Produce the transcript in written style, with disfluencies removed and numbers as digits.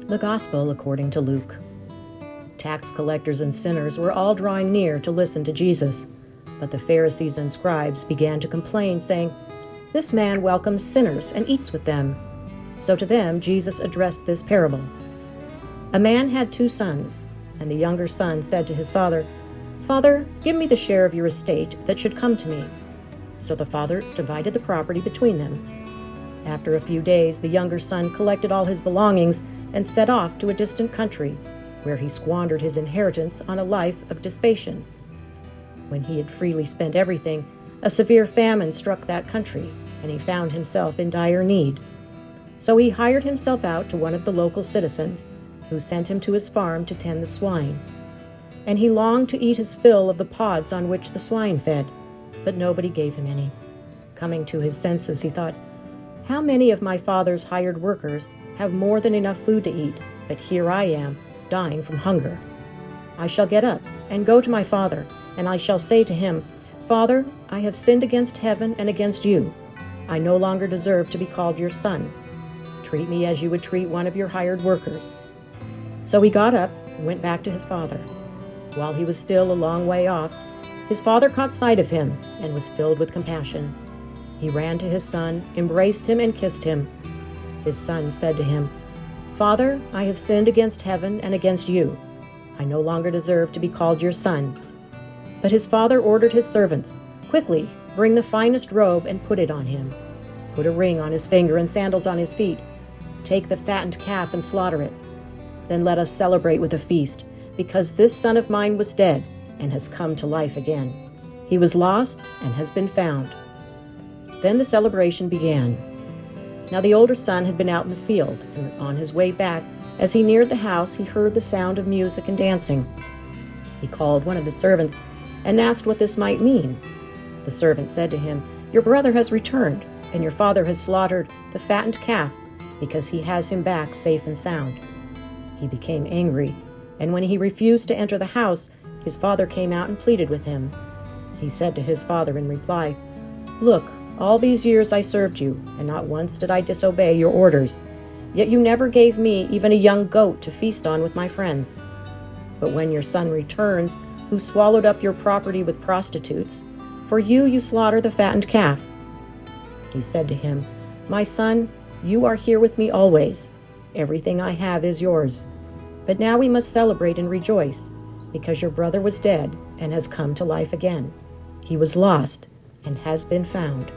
The Gospel according to Luke. Tax collectors and sinners were all drawing near to listen to Jesus, but the Pharisees and scribes began to complain, saying, "This man welcomes sinners and eats with them." So to them Jesus addressed this parable. A man had 2 sons, and the younger son said to his father, "Father, give me the share of your estate that should come to me." So the father divided the property between them. After a few days, the younger son collected all his belongings and set off to a distant country, where he squandered his inheritance on a life of dissipation. When he had freely spent everything, a severe famine struck that country, and he found himself in dire need. So he hired himself out to one of the local citizens, who sent him to his farm to tend the swine. And he longed to eat his fill of the pods on which the swine fed, but nobody gave him any. Coming to his senses, he thought, "How many of my father's hired workers have more than enough food to eat, but here I am, dying from hunger. I shall get up and go to my father, and I shall say to him, 'Father, I have sinned against heaven and against you. I no longer deserve to be called your son. Treat me as you would treat one of your hired workers.' So he got up and went back to his father. While he was still a long way off, his father caught sight of him and was filled with compassion. He ran to his son, embraced him, and kissed him. His son said to him, 'Father, I have sinned against heaven and against you. I no longer deserve to be called your son.' But his father ordered his servants, 'Quickly, bring the finest robe and put it on him. Put a ring on his finger and sandals on his feet. Take the fattened calf and slaughter it. Then let us celebrate with a feast, because this son of mine was dead and has come to life again. He was lost and has been found.' Then the celebration began. Now the older son had been out in the field, and on his way back, as he neared the house, he heard the sound of music and dancing. He called one of the servants and asked what this might mean. The servant said to him, 'Your brother has returned, and your father has slaughtered the fattened calf, because he has him back safe and sound.' He became angry, and when he refused to enter the house, his father came out and pleaded with him. He said to his father in reply, 'Look, all these years I served you, and not once did I disobey your orders. Yet you never gave me even a young goat to feast on with my friends. But when your son returns, who swallowed up your property with prostitutes, for you slaughter the fattened calf.' He said to him, 'My son, you are here with me always. Everything I have is yours. But now we must celebrate and rejoice, because your brother was dead and has come to life again. He was lost and has been found.'